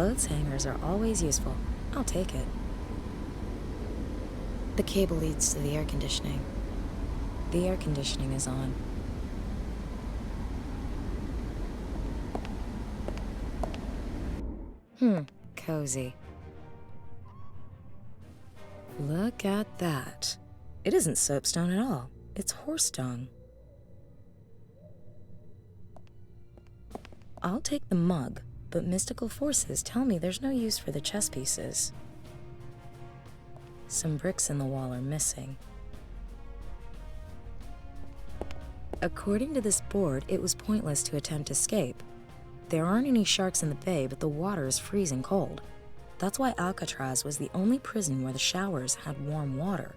Clothes hangers are always useful. I'll take it. The cable leads to the air conditioning. The air conditioning is on. Cozy. Look at that. It isn't soapstone at all. It's horse dung. I'll take the mug, but mystical forces tell me there's no use for the chess pieces. Some bricks in the wall are missing. According to this board, it was pointless to attempt escape. There aren't any sharks in the bay, but the water is freezing cold. That's why Alcatraz was the only prison where the showers had warm water.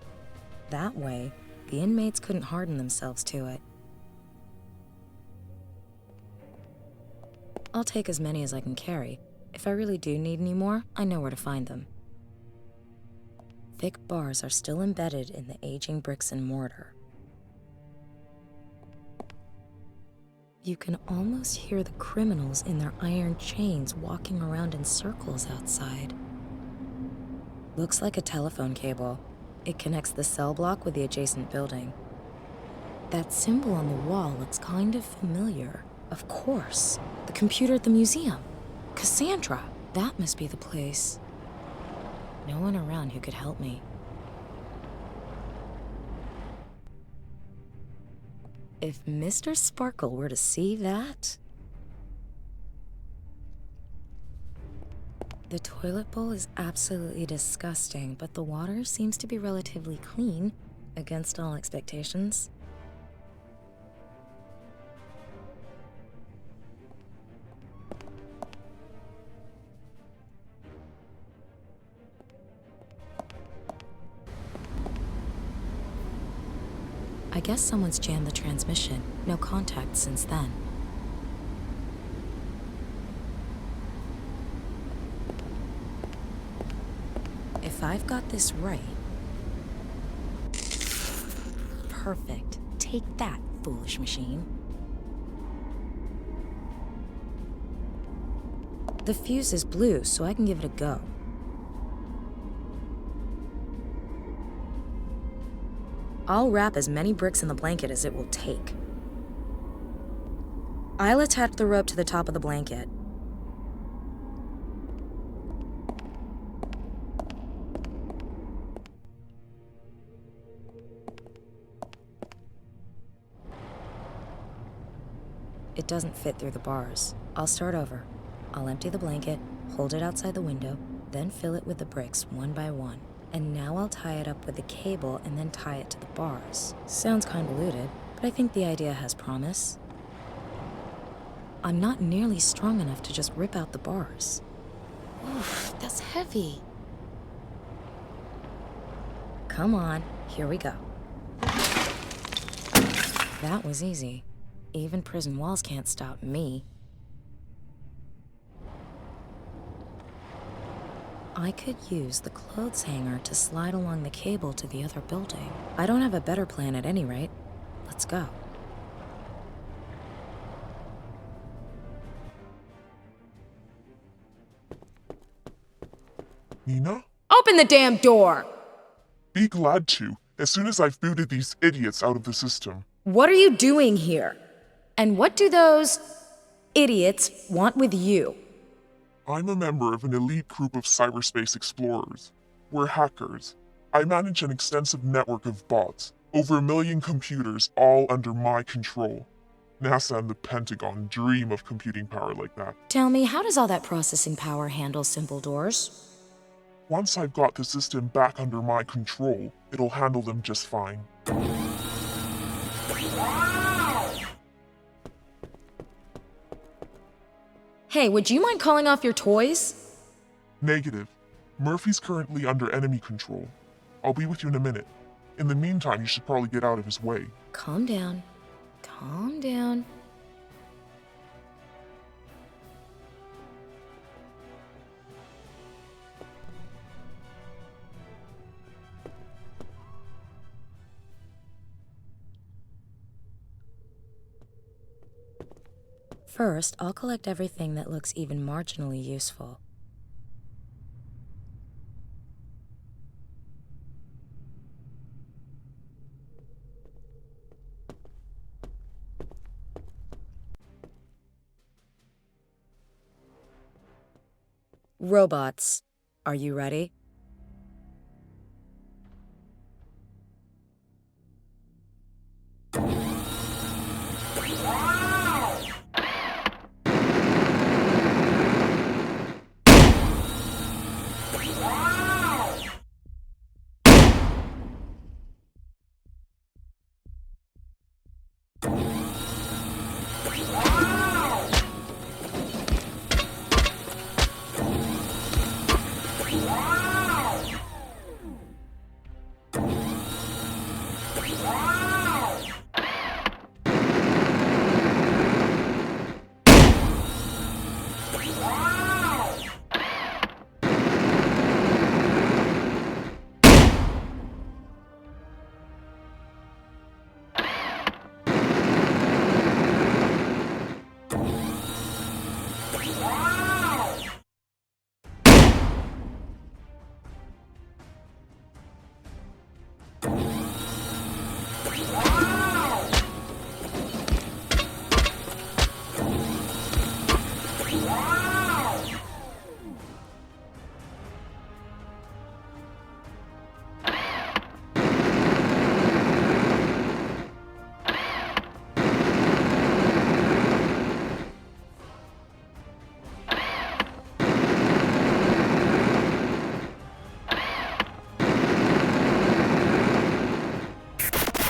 That way, the inmates couldn't harden themselves to it. I'll take as many as I can carry. If I really do need any more, I know where to find them. Thick bars are still embedded in the aging bricks and mortar. You can almost hear the criminals in their iron chains walking around in circles outside. Looks like a telephone cable. It connects the cell block with the adjacent building. That symbol on the wall looks kind of familiar. Of course, the computer at the museum. Cassandra, that must be the place. No one around who could help me. If Mr. Sparkle were to see that... The toilet bowl is absolutely disgusting, but the water seems to be relatively clean, against all expectations. I guess someone's jammed the transmission. No contact since then. If I've got this right... Perfect. Take that, foolish machine. The fuse is blue, so I can give it a go. I'll wrap as many bricks in the blanket as it will take. I'll attach the rope to the top of the blanket. It doesn't fit through the bars. I'll start over. I'll empty the blanket, hold it outside the window, then fill it with the bricks one by one. And now I'll tie it up with the cable and then tie it to the bars. Sounds convoluted, but I think the idea has promise. I'm not nearly strong enough to just rip out the bars. Oof, that's heavy. Come on, here we go. That was easy. Even prison walls can't stop me. I could use the clothes hanger to slide along the cable to the other building. I don't have a better plan at any rate. Let's go. Nina? Open the damn door! Be glad to, as soon as I've booted these idiots out of the system. What are you doing here? And what do those idiots want with you? I'm a member of an elite group of cyberspace explorers. We're hackers. I manage an extensive network of bots, over 1 million computers, all under my control. NASA and the Pentagon dream of computing power like that. Tell me, how does all that processing power handle simple doors? Once I've got the system back under my control, it'll handle them just fine. Hey, would you mind calling off your toys? Negative. Murphy's currently under enemy control. I'll be with you in a minute. In the meantime, you should probably get out of his way. Calm down. Calm down. First, I'll collect everything that looks even marginally useful. Robots, are you ready?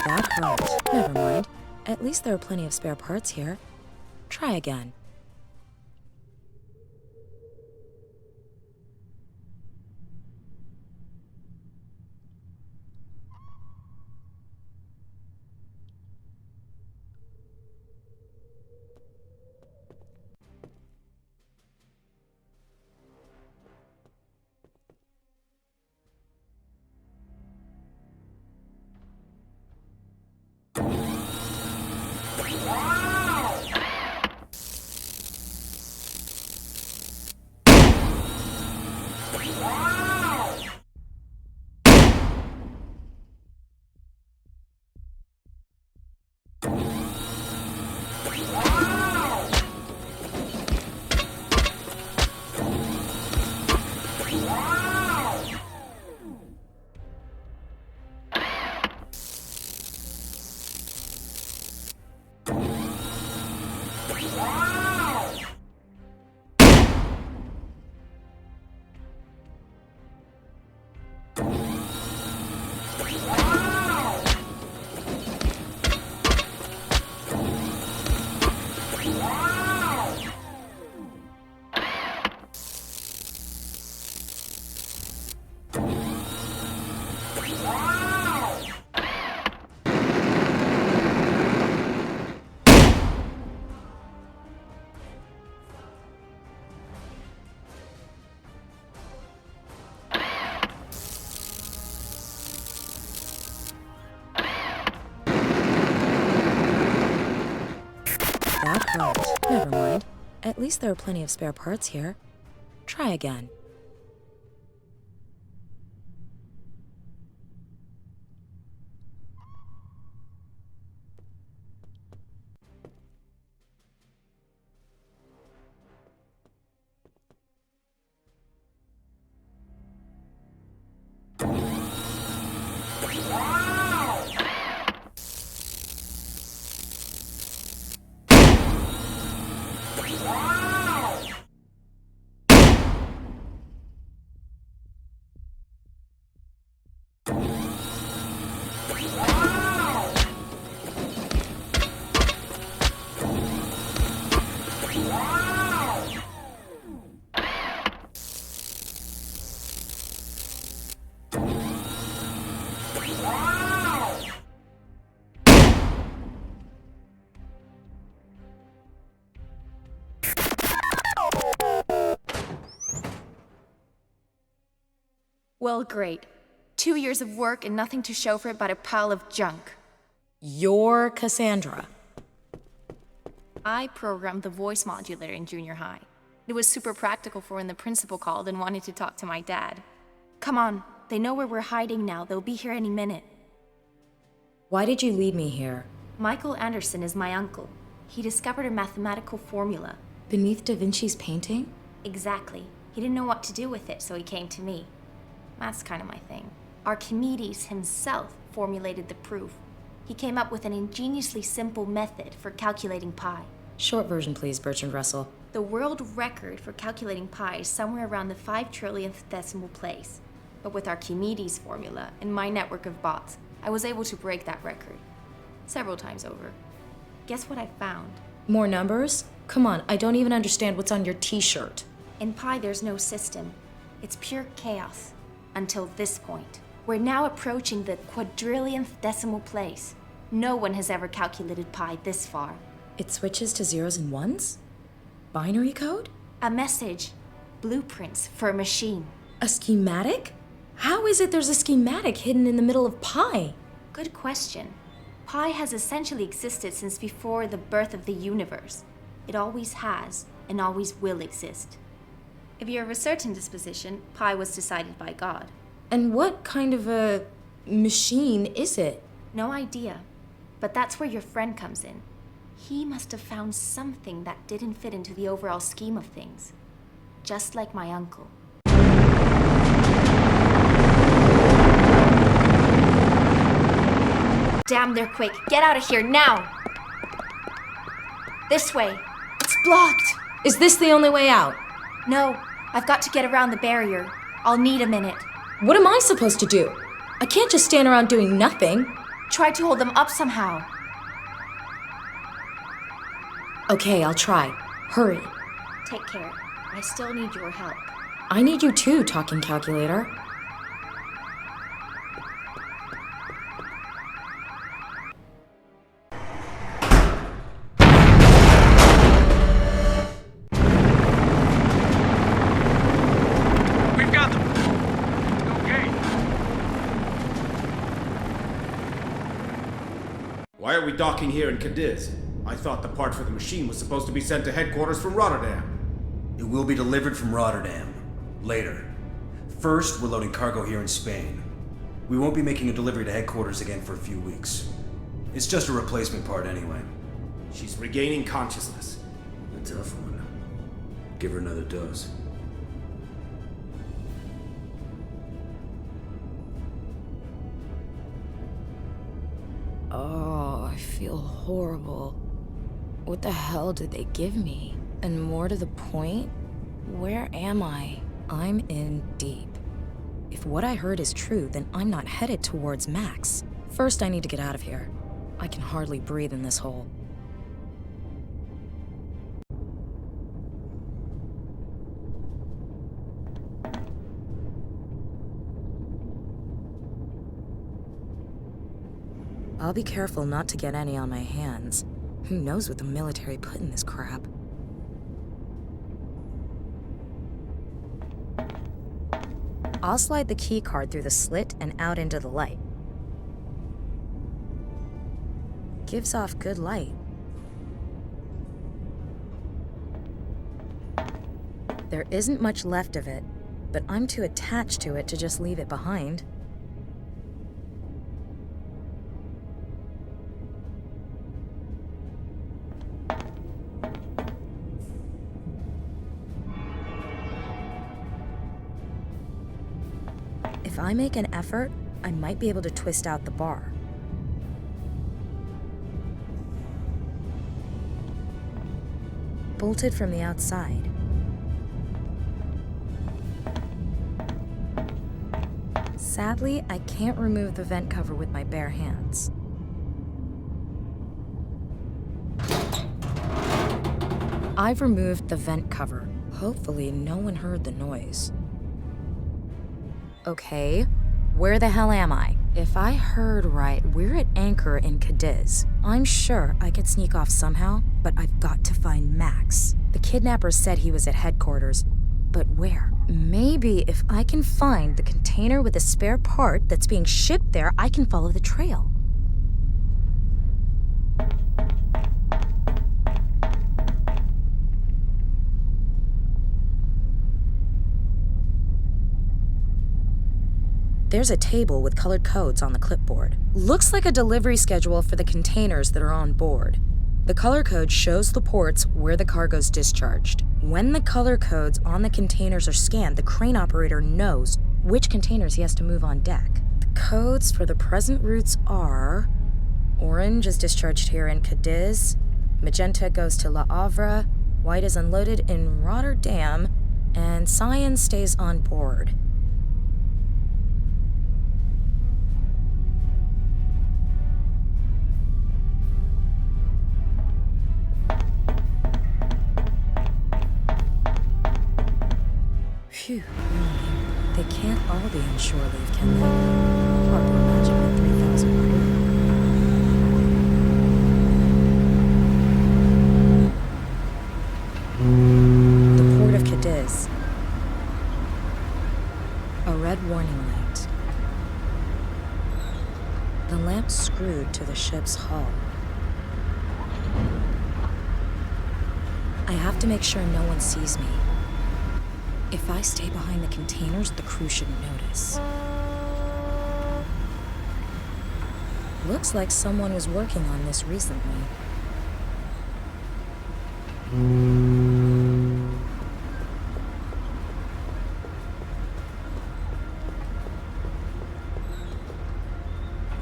That hurt. Never mind. At least there are plenty of spare parts here. Try again. That hurt. Never mind. At least there are plenty of spare parts here. Try again. Well, great. 2 years of work and nothing to show for it but a pile of junk. You're Cassandra. I programmed the voice modulator in junior high. It was super practical for when the principal called and wanted to talk to my dad. Come on, they know where we're hiding now. They'll be here any minute. Why did you lead me here? Michael Anderson is my uncle. He discovered a mathematical formula. Beneath Da Vinci's painting? Exactly. He didn't know what to do with it, so he came to me. That's kind of my thing. Archimedes himself formulated the proof. He came up with an ingeniously simple method for calculating pi. Short version, please, Bertrand Russell. The world record for calculating pi is somewhere around the 5 trillionth decimal place. But with Archimedes' formula and my network of bots, I was able to break that record. Several times over. Guess what I found? More numbers? Come on, I don't even understand what's on your t-shirt. In pi, there's no system. It's pure chaos. Until this point. We're now approaching the quadrillionth decimal place. No one has ever calculated pi this far. It switches to zeros and ones? Binary code? A message. Blueprints for a machine. A schematic? How is it there's a schematic hidden in the middle of pi? Good question. Pi has essentially existed since before the birth of the universe. It always has, and always will exist. If you're of a certain disposition, pi was decided by God. And what kind of a machine is it? No idea. But that's where your friend comes in. He must have found something that didn't fit into the overall scheme of things. Just like my uncle. Damn, they're quick. Get out of here now! This way. It's blocked! Is this the only way out? No, I've got to get around the barrier. I'll need a minute. What am I supposed to do? I can't just stand around doing nothing. Try to hold them up somehow. Okay, I'll try. Hurry. Take care. I still need your help. I need you too, talking calculator. We've got them. Okay. Why are we docking here in Cadiz? I thought the part for the machine was supposed to be sent to headquarters from Rotterdam. It will be delivered from Rotterdam. Later. First, we're loading cargo here in Spain. We won't be making a delivery to headquarters again for a few weeks. It's just a replacement part anyway. She's regaining consciousness. A tough one. Give her another dose. Oh, I feel horrible. What the hell did they give me? And more to the point, where am I? I'm in deep. If what I heard is true, then I'm not headed towards Max. First, I need to get out of here. I can hardly breathe in this hole. I'll be careful not to get any on my hands. Who knows what the military put in this crap? I'll slide the key card through the slit and out into the light. Gives off good light. There isn't much left of it, but I'm too attached to it to just leave it behind. If I make an effort, I might be able to twist out the bar. Bolted from the outside. Sadly, I can't remove the vent cover with my bare hands. I've removed the vent cover. Hopefully, no one heard the noise. Okay, where the hell am I? If I heard right, we're at anchor in Cadiz. I'm sure I could sneak off somehow, but I've got to find Max. The kidnapper said he was at headquarters, but where? Maybe if I can find the container with a spare part that's being shipped there, I can follow the trail. There's a table with colored codes on the clipboard. Looks like a delivery schedule for the containers that are on board. The color code shows the ports where the cargo's discharged. When the color codes on the containers are scanned, the crane operator knows which containers he has to move on deck. The codes for the present routes are: orange is discharged here in Cadiz, magenta goes to La Havre, white is unloaded in Rotterdam, and cyan stays on board. Phew, they can't all be on shore leave, can they? Hard to imagine with 3,000 crew. The port of Cadiz. A red warning light. The lamp screwed to the ship's hull. I have to make sure no one sees me. If I stay behind the containers, the crew shouldn't notice. Looks like someone was working on this recently.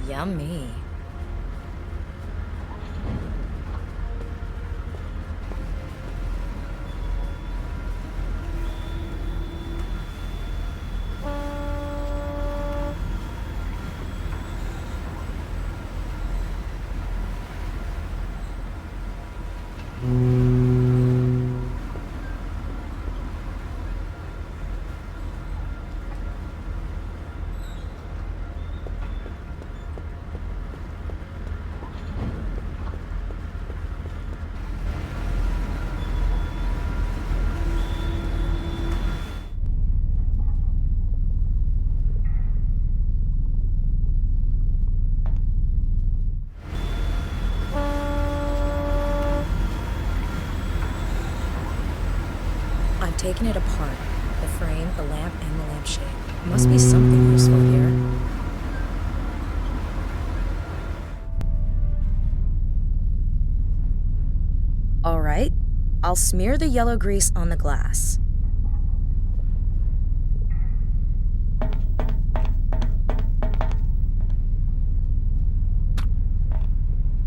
Yummy. I've taken it apart. The frame, the lamp, and the lampshade. Must be something useful here. All right, I'll smear the yellow grease on the glass.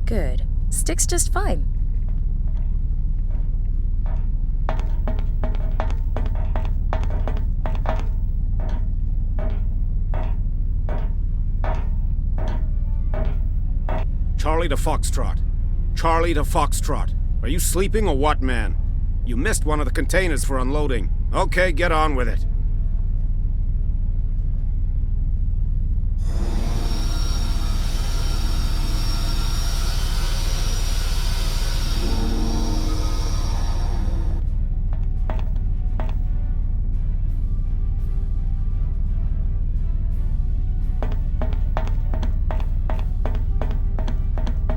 Good. Sticks just fine. Charlie to Foxtrot. Charlie to Foxtrot. Are you sleeping or what, man? You missed one of the containers for unloading. Okay, get on with it.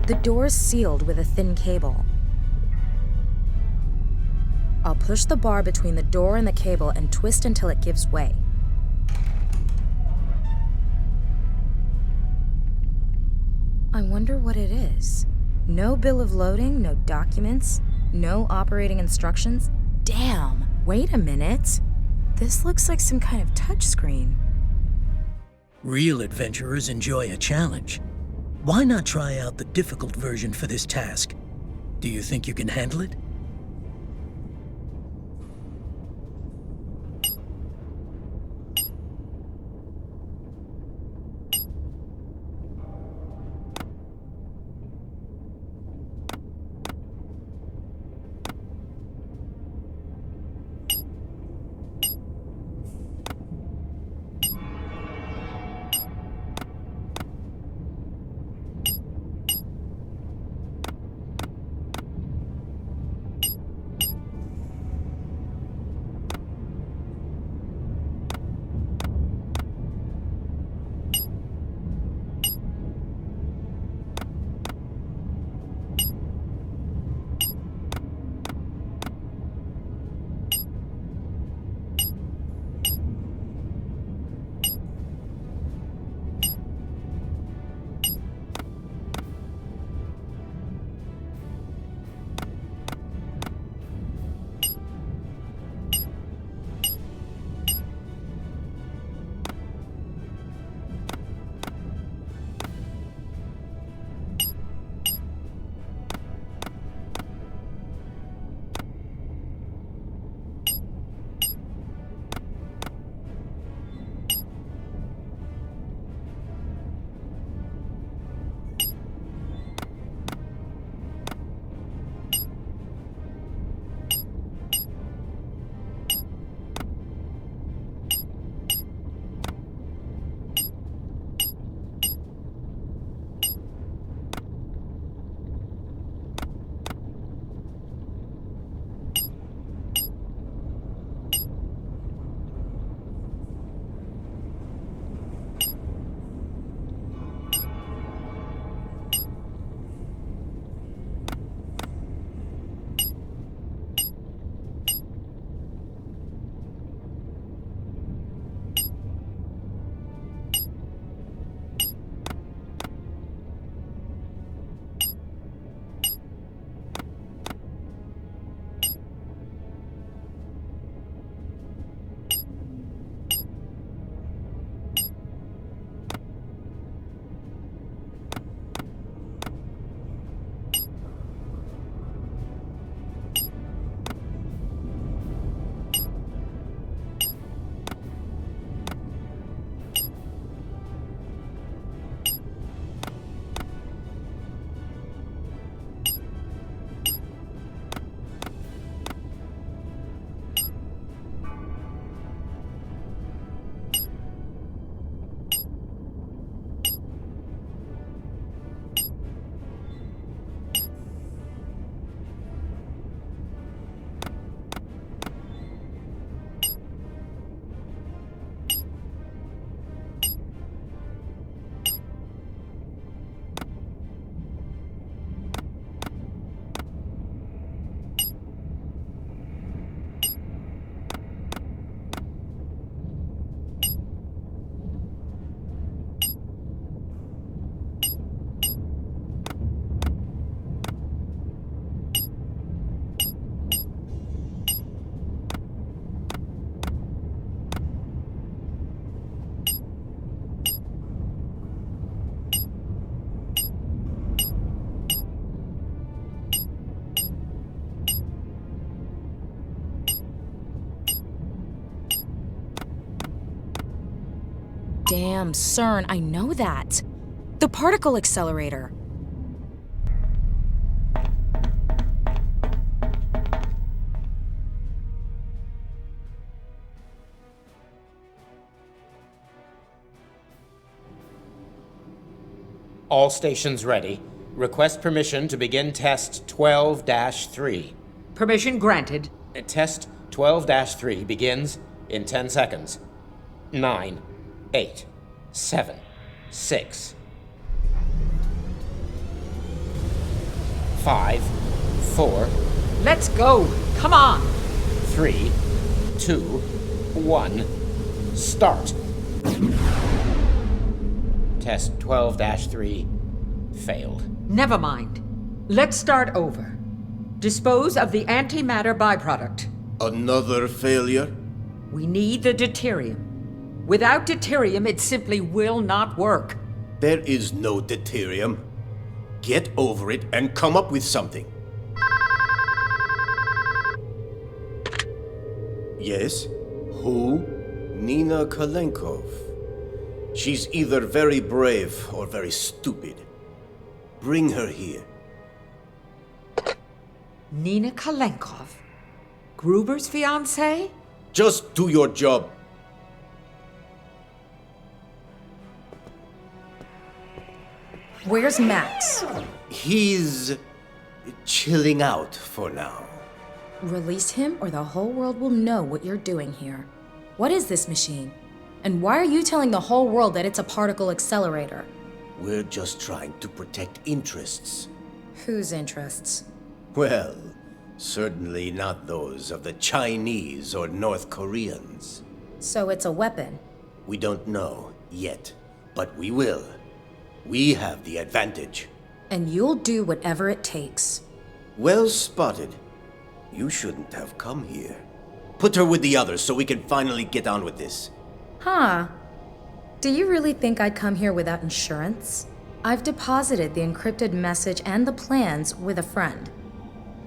The door's sealed with a thin cable. I'll push the bar between the door and the cable and twist until it gives way. I wonder what it is. No bill of lading, no documents, no operating instructions. Damn! Wait a minute. This looks like some kind of touchscreen. Real adventurers enjoy a challenge. Why not try out the difficult version for this task? Do you think you can handle it? damn, CERN, I know that. The particle accelerator. All stations ready. Request permission to begin test 12-3. Permission granted. Test 12-3 begins in 10 seconds. 9, 8, 7, 6, 5, 4, Let's go. Come on. 3, 2, 1, start. Test 12-3 failed. Never mind. Let's start over. Dispose of the antimatter byproduct. Another failure? We need the deuterium. Without deuterium, it simply will not work. There is no deuterium. Get over it and come up with something. Yes? Who? Nina Kalenkov. She's either very brave or very stupid. Bring her here. Nina Kalenkov? Gruber's fiancée? Just do your job. Where's Max? He's chilling out for now. Release him or the whole world will know what you're doing here. What is this machine? And why are you telling the whole world that it's a particle accelerator? We're just trying to protect interests. Whose interests? Well, certainly not those of the Chinese or North Koreans. So it's a weapon. We don't know yet, but we will. We have the advantage. And you'll do whatever it takes. Well spotted. You shouldn't have come here. Put her with the others so we can finally get on with this. Huh. Do you really think I'd come here without insurance? I've deposited the encrypted message and the plans with a friend.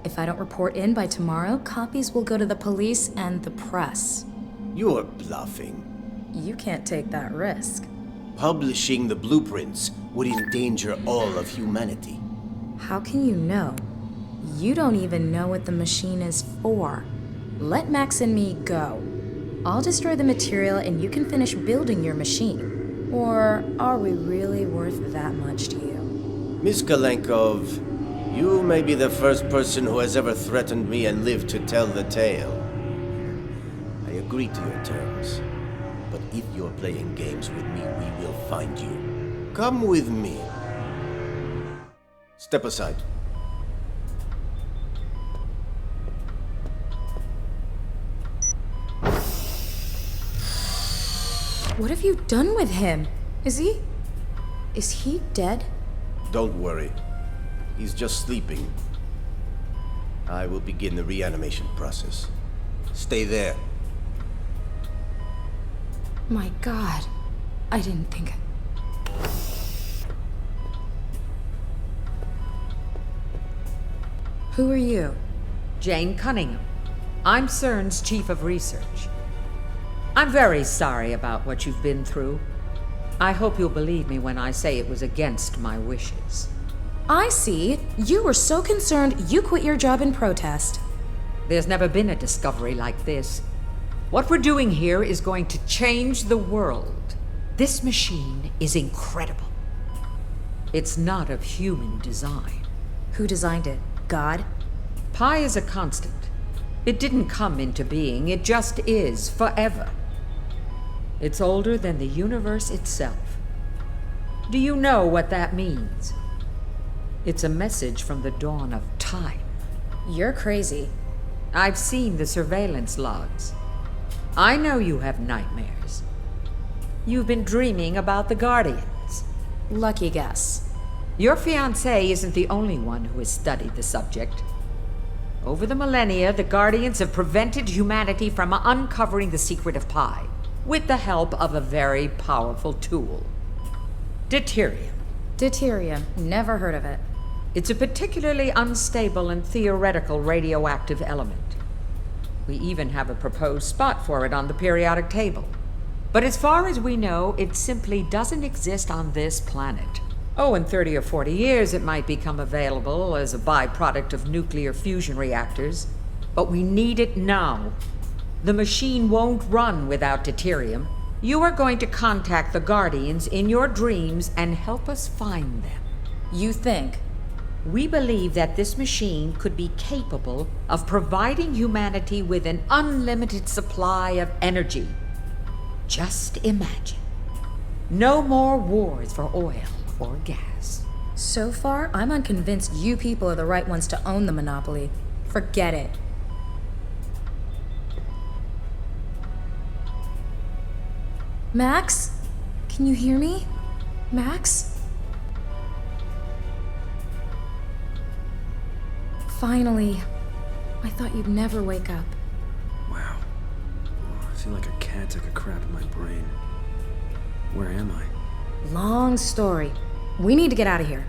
If I don't report in by tomorrow, copies will go to the police and the press. You're bluffing. You can't take that risk. Publishing the blueprints would endanger all of humanity. How can you know? You don't even know what the machine is for. Let Max and me go. I'll destroy the material and you can finish building your machine. Or are we really worth that much to you? Miss Kalenkov, you may be the first person who has ever threatened me and lived to tell the tale. I agree to your terms. But if you're playing games with me, we will find you. Come with me. Step aside. What have you done with him? Is he dead? Don't worry. He's just sleeping. I will begin the reanimation process. Stay there. My God, I didn't think. Who are you? Jane Cunningham. I'm CERN's chief of research. I'm very sorry about what you've been through. I hope you'll believe me when I say it was against my wishes. I see. You were so concerned you quit your job in protest. There's never been a discovery like this. What we're doing here is going to change the world. This machine is incredible. It's not of human design. Who designed it? God? Pi is a constant. It didn't come into being, it just is forever. It's older than the universe itself. Do you know what that means? It's a message from the dawn of time. You're crazy. I've seen the surveillance logs. I know you have nightmares. You've been dreaming about the Guardians. Lucky guess. Your fiancé isn't the only one who has studied the subject. Over the millennia, the Guardians have prevented humanity from uncovering the secret of Pi, with the help of a very powerful tool. Deuterium. Deuterium. Never heard of it. It's a particularly unstable and theoretical radioactive element. We even have a proposed spot for it on the periodic table. But as far as we know, it simply doesn't exist on this planet. Oh, in 30 or 40 years, it might become available as a byproduct of nuclear fusion reactors. But we need it now. The machine won't run without deuterium. You are going to contact the Guardians in your dreams and help us find them. You think? We believe that this machine could be capable of providing humanity with an unlimited supply of energy. Just imagine. No more wars for oil or gas. So far, I'm unconvinced you people are the right ones to own the monopoly. Forget it. Max? Can you hear me? Max? Finally. I thought you'd never wake up. Wow. I feel like a cat took a crap in my brain. Where am I? Long story. We need to get out of here.